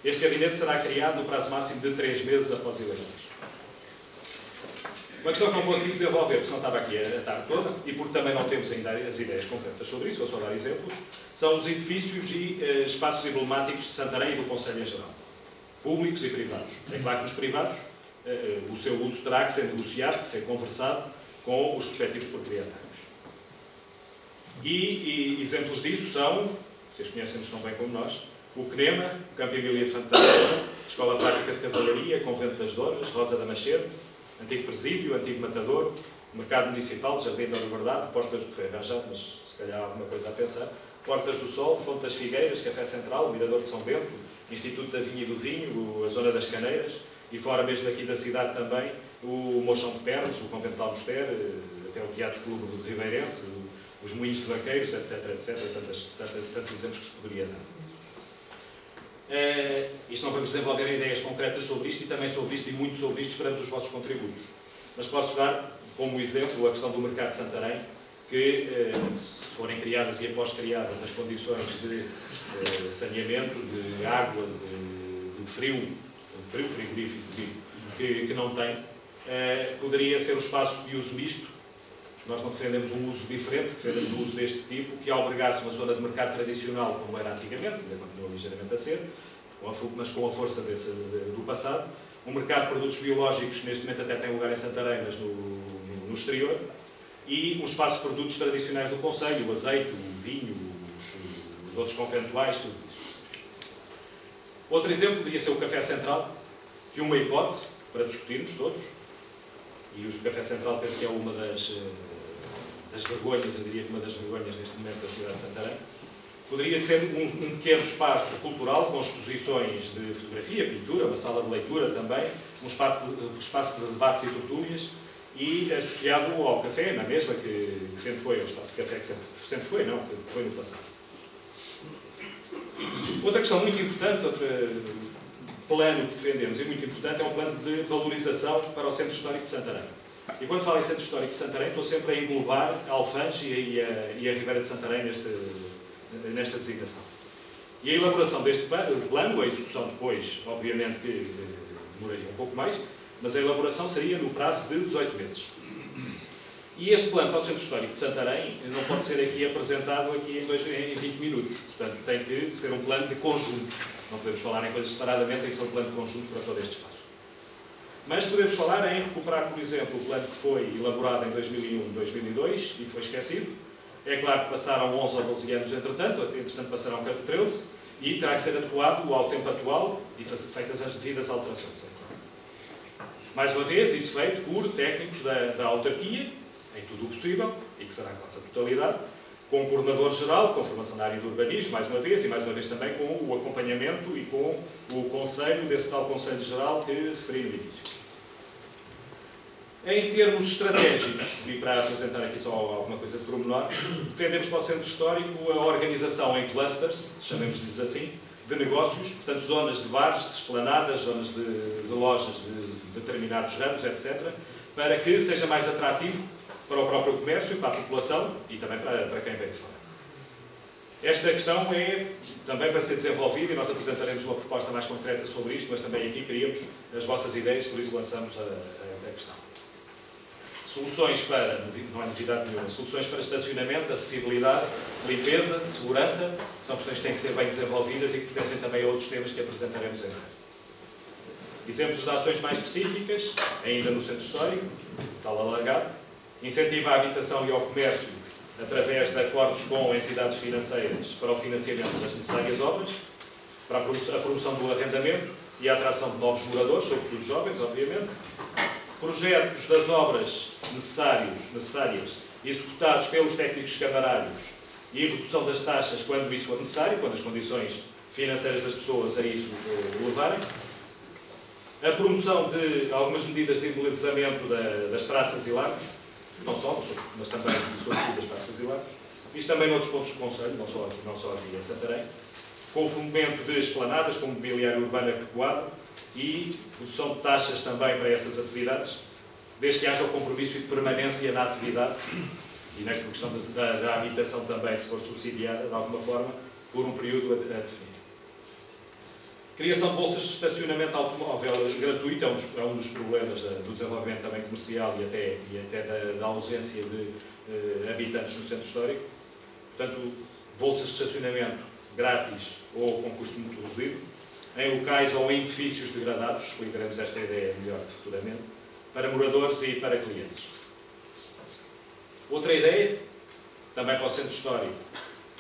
Este gabinete será criado no prazo máximo de 3 meses após eleições. Uma questão que não vou aqui desenvolver, porque senão estava aqui a tarde toda, e porque também não temos ainda as ideias concretas sobre isso, vou só dar exemplos, são os edifícios e espaços emblemáticos de Santarém e do Conselho em geral, públicos e privados. É claro que os privados, o seu uso terá que ser negociado, que ser conversado com os respectivos proprietários. E exemplos disso são, vocês conhecem-nos tão bem como nós, o CNEMA, o Campo Emília de Fantasma, Escola Prática de Cavalaria, Convento das Douras, Rosa da Machete, Antigo Presídio, Antigo Matador, Mercado Municipal, Jardim da Liberdade, Portas do Ferro arranjado, mas se calhar há alguma coisa a pensar, Portas do Sol, Fonte das Figueiras, Café Central, Mirador de São Bento, Instituto da Vinha e do Vinho, a Zona das Caneiras, e fora mesmo aqui da cidade também, o Mochão de Pernas, o Convento de Almoster, até o Teatro Clube do Ribeirense, os Moinhos de Vaqueiros, etc, etc, tantos exemplos que se poderia dar. Isto não vamos desenvolver ideias concretas sobre isto e também sobre isto e muito sobre isto esperamos os vossos contributos. Mas posso dar como exemplo a questão do mercado de Santarém, que se forem criadas e após criadas as condições de saneamento, de água, de frio frigorífico que não tem, poderia ser um espaço de uso misto. Nós não defendemos um uso diferente, defendemos um uso deste tipo, que albergasse uma zona de mercado tradicional, como era antigamente, ainda continua ligeiramente a ser, mas com a força do passado. Um mercado de produtos biológicos, que neste momento até tem lugar em Santarém, mas no exterior. E um espaço de produtos tradicionais do concelho, o azeite, o vinho, os outros conventuais, tudo isso. Outro exemplo poderia ser o Café Central, que uma hipótese para discutirmos todos, e o Café Central penso que é uma das vergonhas, eu diria que uma das vergonhas neste momento da cidade de Santarém, poderia ser um pequeno espaço cultural com exposições de fotografia, pintura, uma sala de leitura também, um espaço de debates e tertúlias, e associado ao café, na mesma, que sempre foi, ao espaço de café que sempre foi, não, que foi no passado. Outra questão muito importante, outro plano que defendemos e muito importante, é um plano de valorização para o Centro Histórico de Santarém. E quando falo em Centro Histórico de Santarém, estou sempre a englobar a Alfãs e a Ribeira de Santarém nesta designação. E a elaboração deste plano, a execução depois, obviamente que demoraria um pouco mais, mas a elaboração seria no prazo de 18 meses. E este plano para o Centro Histórico de Santarém não pode ser aqui apresentado em 20 minutos. Portanto, tem que ser um plano de conjunto. Não podemos falar em coisas separadamente, tem que ser um plano de conjunto para todo este espaço. Mas podemos falar em recuperar, por exemplo, o plano que foi elaborado em 2001, 2002 e que foi esquecido. É claro que passaram 11 ou 12 anos entretanto passaram 13, e terá que ser adequado ao tempo atual e feitas as devidas alterações. É claro. Mais uma vez, isso feito por técnicos da autarquia, em tudo o possível, e que será quase a totalidade, com o coordenador-geral, com formação na área do urbanismo, mais uma vez, e mais uma vez também com o acompanhamento e com o conselho, desse tal Conselho-Geral que referi no início. Em termos estratégicos, e para apresentar aqui só alguma coisa de pormenor, defendemos para o Centro Histórico a organização em clusters, chamemos-lhes assim, de negócios, portanto zonas de bares, de esplanadas, zonas de lojas de determinados ramos, etc., para que seja mais atrativo para o próprio comércio, para a população e também para quem vem de fora. Esta questão é também para ser desenvolvida e nós apresentaremos uma proposta mais concreta sobre isto, mas também aqui queríamos as vossas ideias, por isso lançamos a questão. Soluções para, não é novidade nenhuma, soluções para estacionamento, acessibilidade, limpeza, segurança, são questões que têm que ser bem desenvolvidas e que pertencem também a outros temas que apresentaremos em breve. Exemplos de ações mais específicas, ainda no Centro Histórico, tal alargado, incentiva a habitação e ao comércio através de acordos com entidades financeiras para o financiamento das necessárias obras, para a promoção do arrendamento e a atração de novos moradores, sobretudo jovens, obviamente, projetos das obras necessárias executados pelos técnicos camarários e redução das taxas quando isso for necessário, quando as condições financeiras das pessoas a isso levarem, a promoção de algumas medidas de embelezamento das praças e lagos, não só, mas também sobretudo das praças e lagos, isto também noutros pontos do Conselho, não só aqui em Santarém, com o fomento de esplanadas, com mobiliário urbano adequado e redução de taxas também para essas atividades, desde que haja o compromisso de permanência na atividade e nesta questão da habitação também, se for subsidiada, de alguma forma, por um período a definir. Criação de bolsas de estacionamento automóvel gratuito é um dos problemas do desenvolvimento também comercial e até da ausência de habitantes no centro histórico. Portanto, bolsas de estacionamento grátis ou com custo muito reduzido, em locais ou em edifícios degradados, explicaremos esta ideia melhor futuramente, para moradores e para clientes. Outra ideia, também para o centro histórico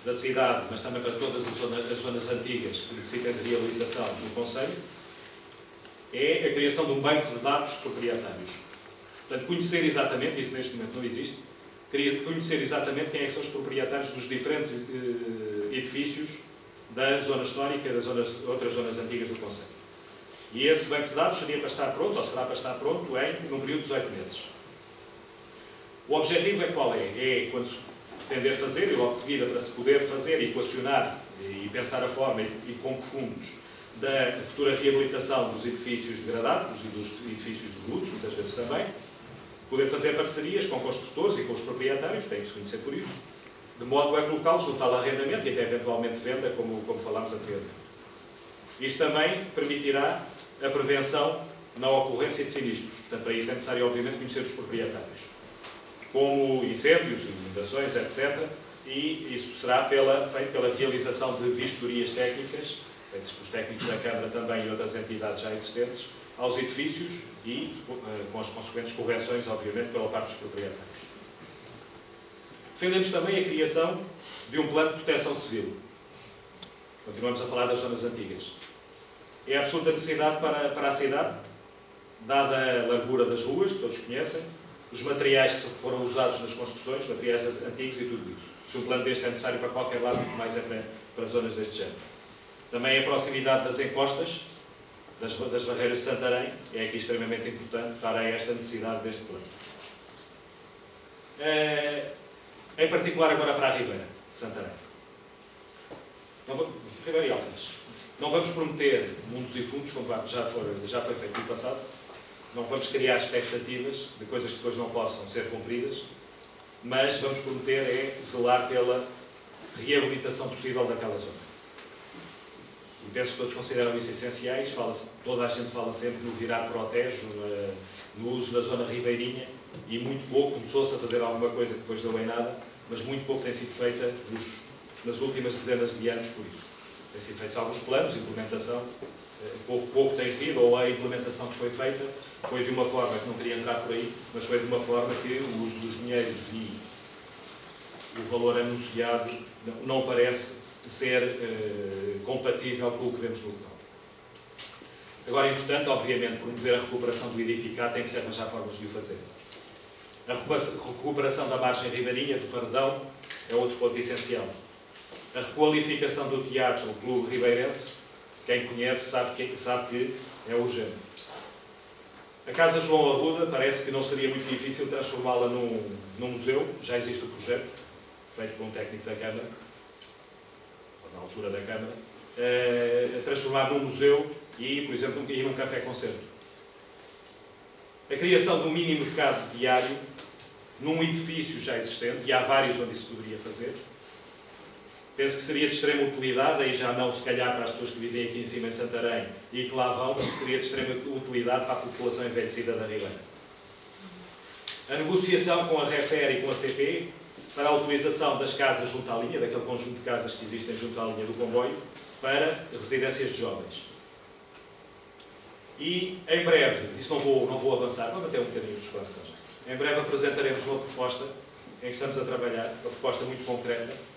da cidade, mas também para todas as zonas antigas que necessitem de reabilitação do Conselho, é a criação de um banco de dados proprietários. Portanto, conhecer exatamente, isso neste momento não existe, conhecer exatamente quem é que são os proprietários dos diferentes edifícios da zona histórica e das outras zonas antigas do Conselho. E esse banco de dados seria para estar pronto, ou será para estar pronto, num período de 18 meses. O objetivo é qual é? É quando se pretender fazer, e logo de seguida para se poder fazer, equacionar e pensar a forma e com que fundos da futura reabilitação dos edifícios degradados e dos edifícios devolutos, muitas vezes também, poder fazer parcerias com construtores e com os proprietários, tem que se conhecer por isso, de modo a colocá-los no tal arrendamento e até eventualmente venda, como falámos anteriormente. Isto também permitirá a prevenção na ocorrência de sinistros. Portanto, para isso é necessário, obviamente, conhecer os proprietários, como incêndios, inundações, etc. E isso será feito pela realização de vistorias técnicas, feitas pelos técnicos da Câmara também e outras entidades já existentes, aos edifícios e com as consequentes correções, obviamente, pela parte dos proprietários. Defendemos também a criação de um plano de proteção civil. Continuamos a falar das zonas antigas. É absoluta necessidade para a cidade, dada a largura das ruas, que todos conhecem, os materiais que foram usados nas construções, materiais antigos e tudo isso. Se um plano deste é necessário para qualquer lado, muito mais é para zonas deste género. Também a proximidade das encostas, das barreiras de Santarém, é aqui extremamente importante para esta necessidade deste plano. Em particular agora para a Ribeira de Santarém. Ribeira e Alfenas. Não vamos prometer mundos e fundos, como já foi feito no passado. Não vamos criar expectativas de coisas que depois não possam ser cumpridas, mas vamos prometer zelar pela reabilitação possível daquela zona. E penso que todos consideram isso essenciais. Toda a gente fala sempre no virar para o Tejo, no uso da zona ribeirinha, e muito pouco começou-se a fazer alguma coisa que depois deu em nada, mas muito pouco tem sido feita nas últimas dezenas de anos por isso. Têm sido feitos alguns planos de implementação, pouco tem sido, ou a implementação que foi feita foi de uma forma, que não queria entrar por aí, mas foi de uma forma que o uso dos dinheiros e o valor anunciado não parece ser compatível com o que vemos no local. Agora é importante, obviamente, promover a recuperação do edificado, tem que se arranjar formas de o fazer. A recuperação da margem ribeirinha, do Paredão, é outro ponto essencial. A requalificação do teatro, o Clube Ribeirense, quem conhece sabe que é urgente. A Casa João Arruda parece que não seria muito difícil transformá-la num museu, já existe o projeto, feito por um técnico da Câmara, ou na altura da Câmara, transformar num museu e, por exemplo, ir num café-concerto. A criação de um mini mercado diário num edifício já existente, e há vários onde isso poderia fazer. Penso que seria de extrema utilidade, aí já não se calhar para as pessoas que vivem aqui em cima em Santarém e que lá vão, mas seria de extrema utilidade para a população envelhecida da Ribeira. A negociação com a REFER e com a CP para a utilização das casas junto à linha, daquele conjunto de casas que existem junto à linha do comboio, para residências de jovens. E, em breve, isso não vou avançar, vou bater um bocadinho de espaço também. Em breve apresentaremos uma proposta em que estamos a trabalhar, uma proposta muito concreta,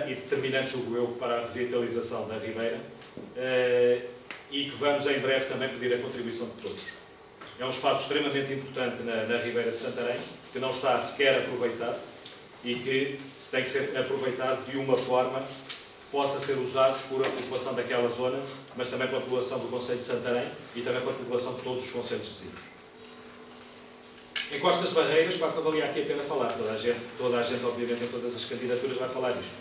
e determinante, julgo eu, para a revitalização da Ribeira, e que vamos em breve também pedir a contribuição de todos. É um espaço extremamente importante na Ribeira de Santarém, que não está sequer aproveitado e que tem que ser aproveitado de uma forma que possa ser usado por a população daquela zona, mas também pela população do Concelho de Santarém e também pela população de todos os concelhos vizinhos. Em Costas Barreiras, quase não valia aqui a pena falar. Toda a gente, obviamente, em todas as candidaturas vai falar isto.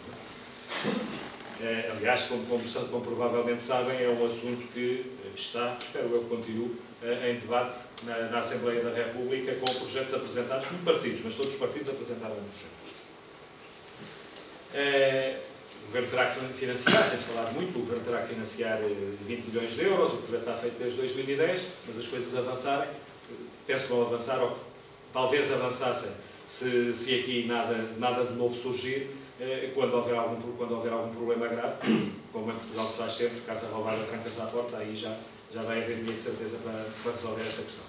Aliás, como provavelmente sabem, é um assunto que está, espero eu que continue, em debate na Assembleia da República, com projetos apresentados, muito parecidos, mas todos os partidos apresentaram um projeto. Governo terá que financiar, tem-se falado muito, o Governo terá que financiar 20 milhões de euros, o projeto está feito desde 2010, mas as coisas avançarem, penso que vão avançar, ou talvez avançassem, se aqui nada de novo surgir, quando houver algum problema grave, como em Portugal se faz sempre, caso a roubada tranca-se à porta, aí já vai haver dinheiro de certeza para resolver essa questão.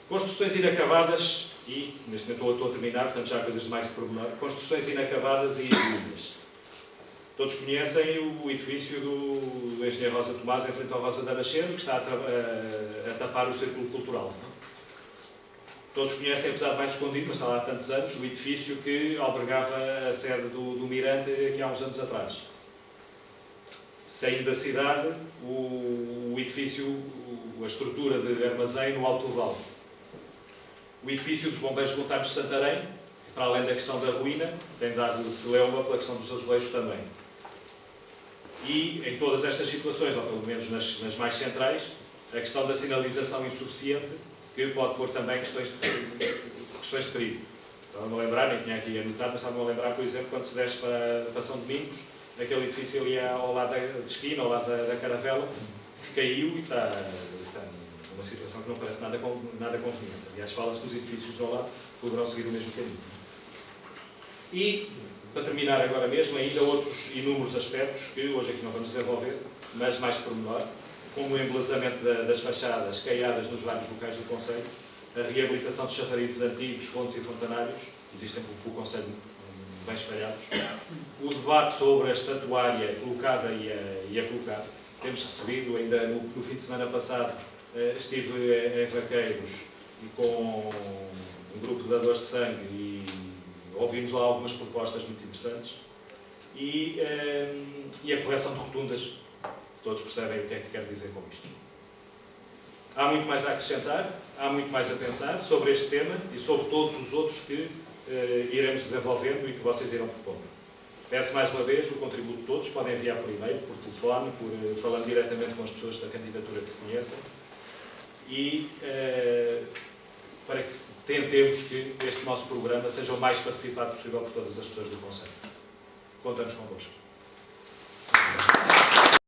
Construções inacabadas, e neste momento estou a terminar, portanto já há coisas de mais de pormenor, construções inacabadas e ruínas. Todos conhecem o edifício do engenheiro Rosa Tomás em frente ao Rosa da Nascente, que está a tapar o círculo cultural. Todos conhecem, apesar de mais escondido, mas está lá há tantos anos, o edifício que albergava a sede do Mirante aqui há uns anos atrás. Saindo da cidade, o edifício, a estrutura de armazém no Alto do Vale. O edifício dos Bombeiros Voluntários de Santarém, para além da questão da ruína, tem dado celeuma pela questão dos azulejos também. E em todas estas situações, ou pelo menos nas mais centrais, a questão da sinalização insuficiente, que pode pôr também questões de perigo. Estava-me a lembrar, nem tinha aqui anotado, mas estava-me a lembrar, por exemplo, quando se desce para São Domingos, aquele edifício ali ao lado de esquina, ao lado da Caravela, caiu e está numa situação que não parece nada conveniente. Aliás, fala-se que os edifícios ao lado poderão seguir o mesmo caminho. E, para terminar agora mesmo, ainda outros inúmeros aspectos que hoje aqui não vamos desenvolver, mas mais de pormenor, como o embelezamento das fachadas caiadas nos vários locais do Concelho, a reabilitação de chafarizes antigos, fontes e fontanários, existem pelo Concelho bem espalhados, o debate sobre a estatuária colocada e a colocar. Temos recebido, ainda no fim de semana passado, estive em Vaqueiros e com um grupo de dadores de sangue e ouvimos lá algumas propostas muito interessantes e a correção de rotundas. Todos percebem o que é que quero dizer com isto. Há muito mais a acrescentar, há muito mais a pensar sobre este tema e sobre todos os outros que iremos desenvolvendo e que vocês irão propondo. Peço mais uma vez o contributo de todos, podem enviar por e-mail, por telefone, falando diretamente com as pessoas da candidatura que conhecem e para que tentemos que este nosso programa seja o mais participado possível por todas as pessoas do Concelho. Contamos convosco.